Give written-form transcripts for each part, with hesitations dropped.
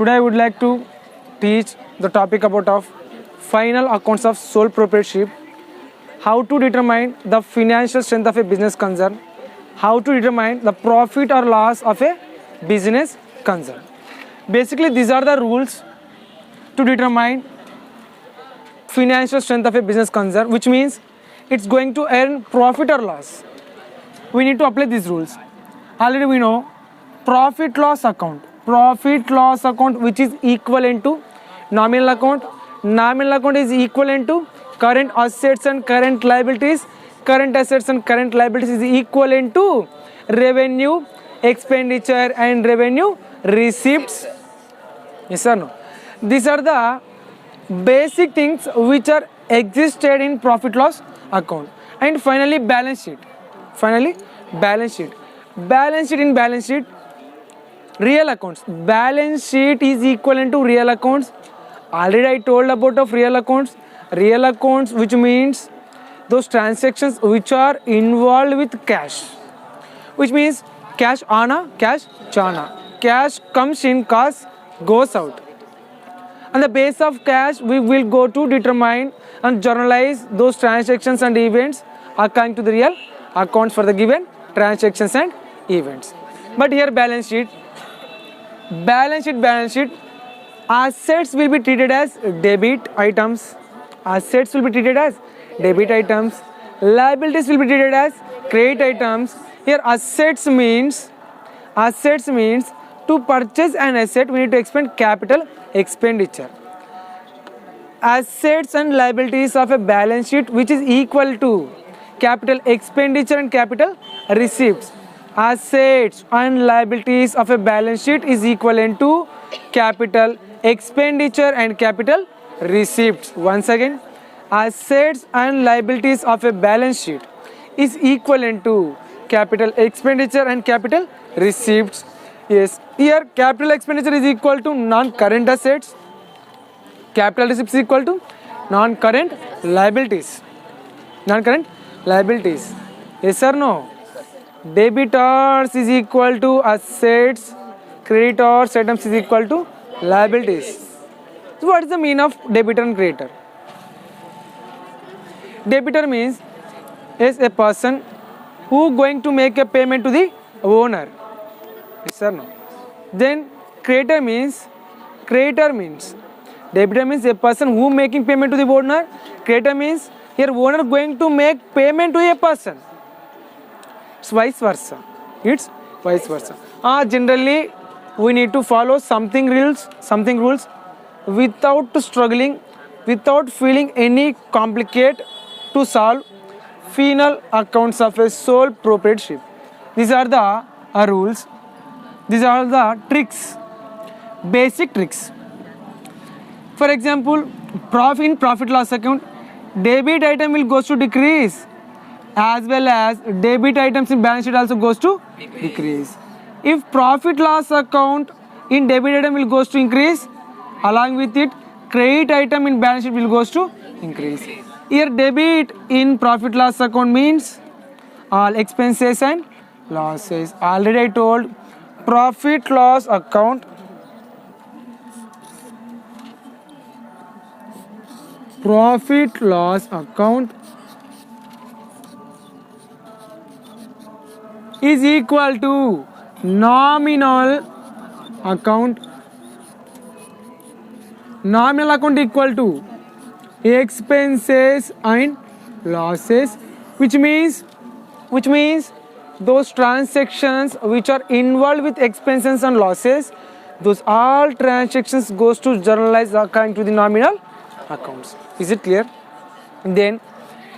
Today I would like to teach the topic of final accounts of sole proprietorship, how to determine the financial strength of a business concern, how to determine the profit or loss of a business concern. Basically, these are the rules to determine financial strength of a business concern, which means it's going to earn profit or loss. We need to apply these rules. Already we know profit loss account which is equivalent to nominal account is equivalent to current assets and current liabilities is equivalent to revenue, expenditure and revenue receipts. Yes or no? These are the basic things which are existed in profit loss account. And finally balance sheet. Real accounts. Balance sheet is equivalent to real accounts. Already I told about of real accounts. Real accounts, which means those transactions which are involved with cash, which means cash ana, cash chana. Cash comes in, cash goes out. On the base of cash, we will go to determine and journalize those transactions and events according to the real accounts for the given transactions and events. But here balance sheet, assets will be treated as debit items. Liabilities will be treated as credit items. Here assets means to purchase an asset we need to expend capital expenditure. Assets and liabilities of a balance sheet which is equal to capital expenditure and capital receipts. Assets and liabilities of a balance sheet is equivalent to capital expenditure and capital receipts. Once again, assets and liabilities of a balance sheet is equivalent to capital expenditure and capital receipts. Yes, here capital expenditure is equal to non-current assets, capital receipts is equal to non-current liabilities. Yes or no? Debitors is equal to assets, creditors items is equal to liabilities. So what is the meaning of debitor and creditor? Debitor means is a person who going to make a payment to the owner. Yes or no? Then debitor means a person who making payment to the owner. Creditor means here owner going to make payment to a person. It's vice versa. Generally, we need to follow something rules without struggling, without feeling any complicate to solve final accounts of a sole proprietorship. These are the rules. These are the tricks, basic tricks. For example, in profit loss account, debit item will goes to decrease, as well as debit items in balance sheet also goes to decrease. If profit loss account in debit item will goes to increase, along with it credit item in balance sheet will goes to increase. Here debit in profit loss account means all expenses and losses. Already I told profit loss account is equal to nominal account equal to expenses and losses, which means those transactions which are involved with expenses and losses, those all transactions goes to journalize according to the nominal accounts. Is it clear? Then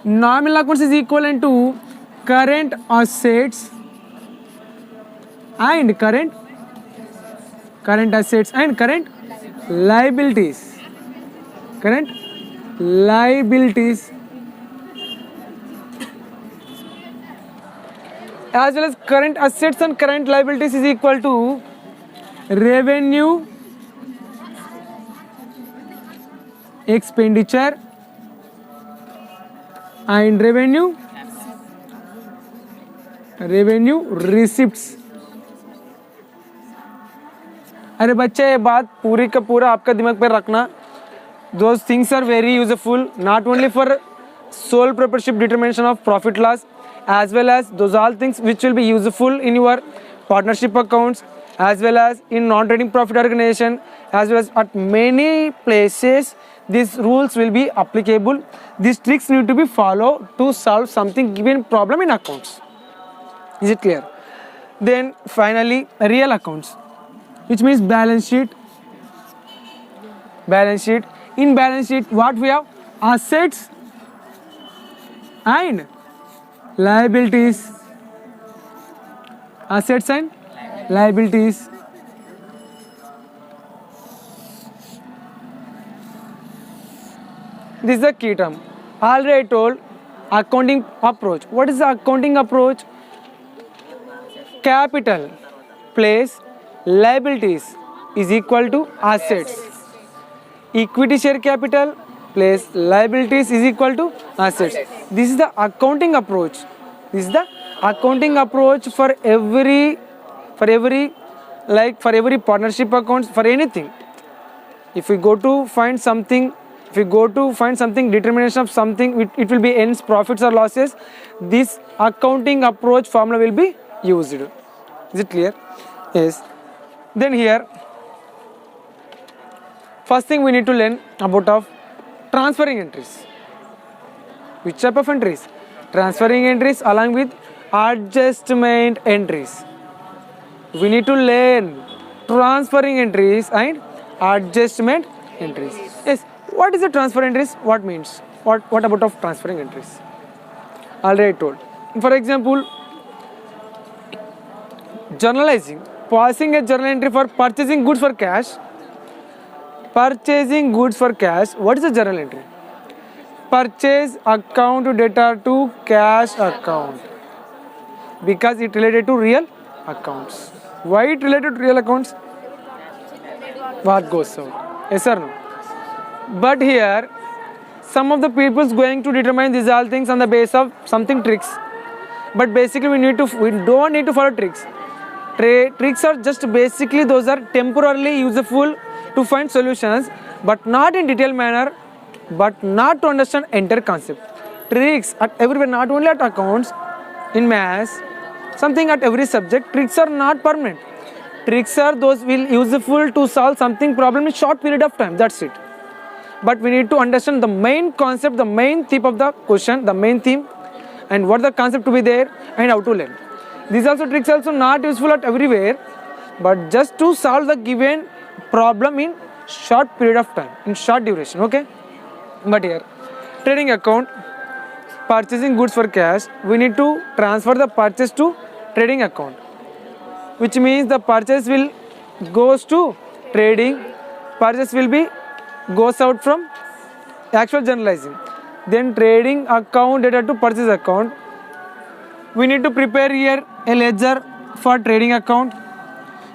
nominal accounts is equivalent to current assets and current assets and current liabilities. As well as current assets and current liabilities is equal to revenue, expenditure and revenue receipts. अरे बच्चे, ये बात पूरी का पूरा आपका दिमाग पर रखना. Those things are very useful not only for sole proprietorship determination of profit loss, as well as those all things which will be useful in your partnership accounts, as well as in non-trading profit organization, as well as at many places. These rules will be applicable. These tricks need to be followed to solve something given problem in accounts. Is it clear? Then finally, real accounts, which means balance sheet. Balance sheet. In balance sheet, what we have? Assets and liabilities. Assets and liabilities. This is the key term. Already I told accounting approach. What is the accounting approach? Capital plus liabilities is equal to assets. Equity share capital plus liabilities is equal to assets. This is the accounting approach. This is the accounting approach for every partnership accounts, for anything. If we go to find something, determination of something, it will be ends, profits or losses. This accounting approach formula will be used. Is it clear? Yes. Then here, first thing we need to learn about of transferring entries. Which type of entries? Transferring entries along with adjustment entries. We need to learn transferring entries and adjustment entries. Yes. What is the transfer entries? What means? What about of transferring entries? Already told. For example, journalizing. Passing a journal entry for purchasing goods for cash. Purchasing goods for cash. What is a journal entry? Purchase account data to cash account, because it related to real accounts. Why it related to real accounts? What goes out? Yes or no? But here, some of the people is going to determine these all things on the basis of something tricks. But basically, we don't need to follow tricks. Tricks are just basically those are temporarily useful to find solutions, but not in detailed manner, but not to understand entire concept. Tricks at everywhere, not only at accounts, in maths, something at every subject. Tricks are not permanent. Tricks are those will useful to solve something problem in short period of time. That's it. But we need to understand the main concept, the main theme of the question, the main theme, and what the concept to be there, and how to learn. These also tricks also not useful at everywhere, but just to solve the given problem in short period of time, in short duration. Okay. But here, trading account, purchasing goods for cash, we need to transfer the purchase to trading account, which means the purchase will goes to trading, purchase will be goes out from actual journalizing. Then trading account data to purchase account. We need to prepare here a ledger for trading account,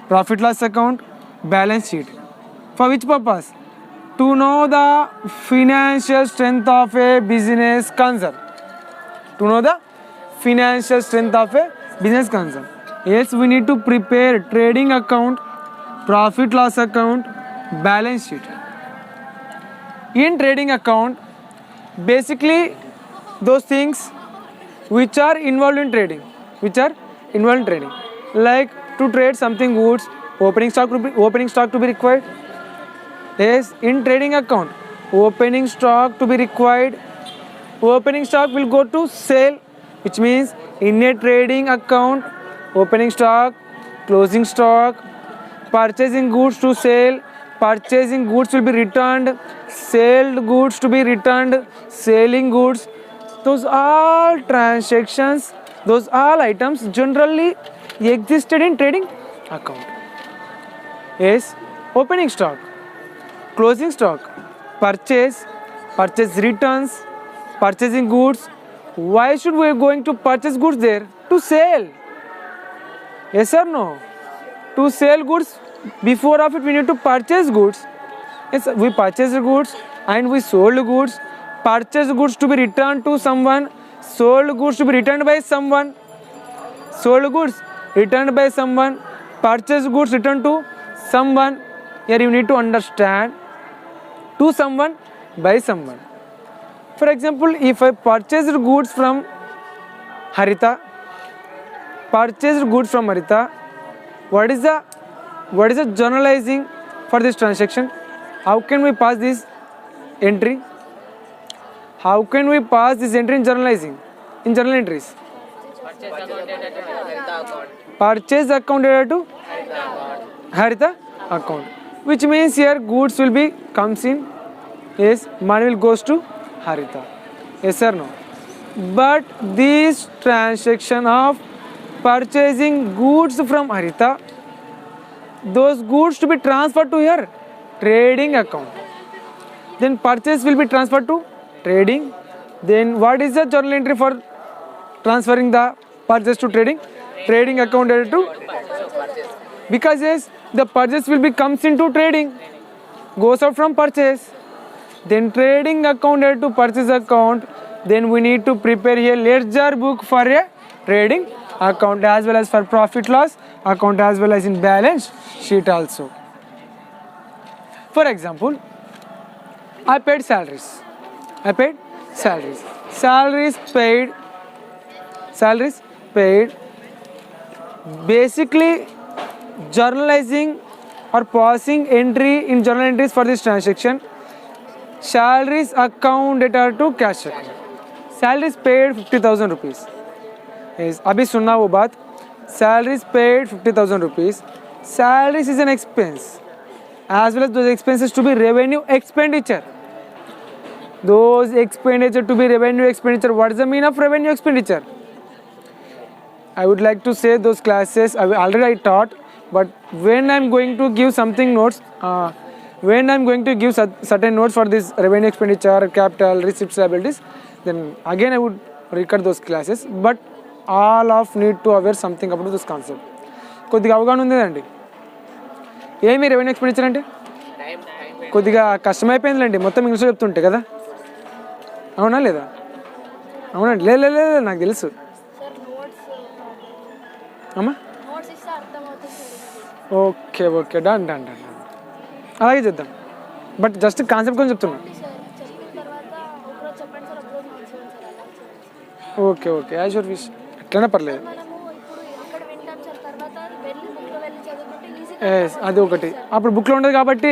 profit loss account, balance sheet. For which purpose? To know the financial strength of a business concern. To know the financial strength of a business concern. Yes, we need to prepare trading account, profit loss account, balance sheet. In trading account, basically those things which are involved in trading, like to trade something goods, opening stock to be required. Yes, in trading account, opening stock to be required. Opening stock will go to sale, which means in a trading account, opening stock, closing stock, purchasing goods to sale, purchasing goods will be returned, sold goods to be returned, selling goods. Those all transactions, those all items generally existed in trading account. Yes, opening stock, closing stock, purchase returns, purchasing goods. Why should we going to purchase goods there? To sell. Yes or no? To sell goods. Before of it, we need to purchase goods. Yes, we purchased goods and we sold goods. Purchased goods to be returned to someone. Sold goods to be returned by someone. Sold goods returned by someone. Purchased goods returned to someone, here you need to understand to someone by someone. For example, if I purchased goods from Harita, what is the journalizing for this transaction? How can we pass this entry? How can we pass this entry in journalizing, in journal entries? Purchase account data to Harita account, which means here goods will be comes in, yes, money will goes to Harita, yes or no? But this transaction of purchasing goods from Harita, those goods to be transferred to her trading account, then purchase will be transferred to trading. Then what is the journal entry for transferring the purchase to trading? Trading account data to, because yes, the purchase will be comes into trading, goes out from purchase, then trading account data to purchase account. Then we need to prepare a ledger book for a trading account as well as for profit loss account as well as in balance sheet also. For example, I paid salaries. Salaries paid. Basically, journalizing or passing entry in journal entries for this transaction. Salaries account data to cash account. Salaries paid 50,000 rupees. Yes, अभी सुनना वो बात. Salaries paid 50,000 rupees. Salaries is an expense, as well as those expenses to be revenue expenditure. Those expenditure to be revenue expenditure. What is the meaning of revenue expenditure? I would like to say those classes I already taught, but when I am going to give something notes, when I am going to give certain notes for this revenue expenditure, capital, receipts, liabilities, then again I would recur those classes. But all of need to aware something about this concept. కొద్దిగా అవగాహన ఉందండి. ఏమి revenue expenditure అంటే కొద్దిగా కష్టమైపోయిందిలేండి, మొత్తం ఇంగ్లీష్లో చెప్తుంటే కదా. అవునా లేదా? అవునండి. లేదు నాకు తెలుసు అమ్మా. ఓకే డన్ అలాగే చేద్దాం. బట్ జస్ట్ కాన్సెప్ట్ గురించి చెప్తున్నా. ఓకే యాజ్ యువర్ విష్, ఎట్లైనా పర్లేదు. అది ఒకటి అప్పుడు బుక్లో ఉండదు కాబట్టి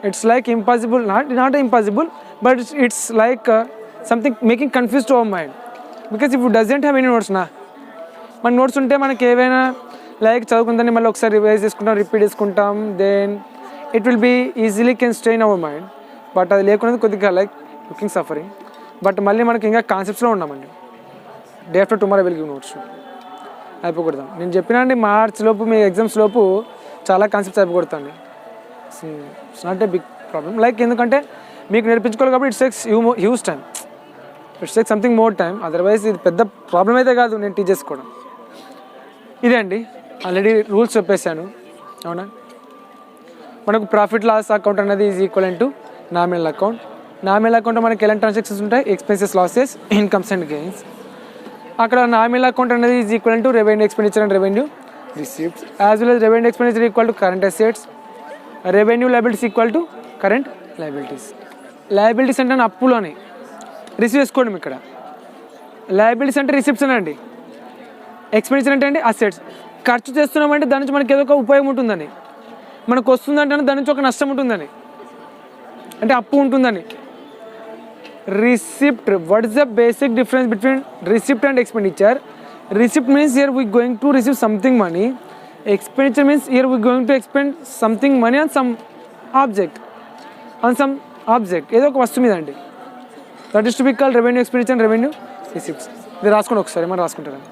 it's like impossible, not impossible, but it's like something making confuse to our mind. Because if doesn't have any notes మన నోట్స్ ఉంటే మనకి ఏవైనా లైక్ చదువుకుందని మళ్ళీ ఒకసారి రివైజ్ చేసుకుంటాం, రిపీట్ చేసుకుంటాం, then it will be easily can stay in our mind. But అది లేకుండా కొద్దిగా లైక్ లుకింగ్ సఫరింగ్. బట్ మళ్ళీ మనకి ఇంకా కాన్సెప్ట్స్లో ఉన్నామండి. Day after tomorrow will give notes అయిపోకూడదాం. నేను చెప్పినా అండి, మార్చ్ లోపు మీ ఎగ్జామ్స్ లోపు చాలా కాన్సెప్ట్స్ అయిపోకూడదండి. It's not a big problem. Like ఎందుకంటే మీకు నేర్పించుకోవాలి కాబట్టి it's takes huge time, it's take something more time. Otherwise ఇది పెద్ద ప్రాబ్లం అయితే కాదు నేను టీచ్ చేసుకోవడం. ఇదే అండి, ఆల్రెడీ రూల్స్ చెప్పేశాను. అవునా, మనకు ప్రాఫిట్ లాస్ అకౌంట్ అనేది is equal to nominal account. Nominal account మనకి ఎలాంటి ట్రాన్సాక్షన్స్ ఉంటాయి? Expenses, losses, incomes and gains. అక్కడ నామినల్ అకౌంట్ అనేది is equal to revenue expenditure and revenue receipts, as well as revenue expenditure equal to current assets, revenue liabilities equal to current liabilities. Liabilities అంటే అప్పులోని receive చేసుకోవడం. ఇక్కడ liabilities అంటే receipts అండి. Expenditure అంటే assets. ఖర్చు చేస్తున్నామంటే దాని నుంచి మనకి ఏదో ఒక ఉపయోగం ఉంటుందని, మనకు వస్తుందంటే దాని నుంచి ఒక నష్టం ఉంటుందని, అంటే అప్పు ఉంటుందని. Receipt, what is the basic difference between receipt and expenditure? Receipt means here we going to receive something money. Expenditure means here we going to expend something money on some object, ఏదో ఒక వస్తువు మీద అండి. That is to be called revenue expenditure and revenue receipts. ఇది రాసుకోండి ఒకసారి, మనం రాసుకుంటారండి.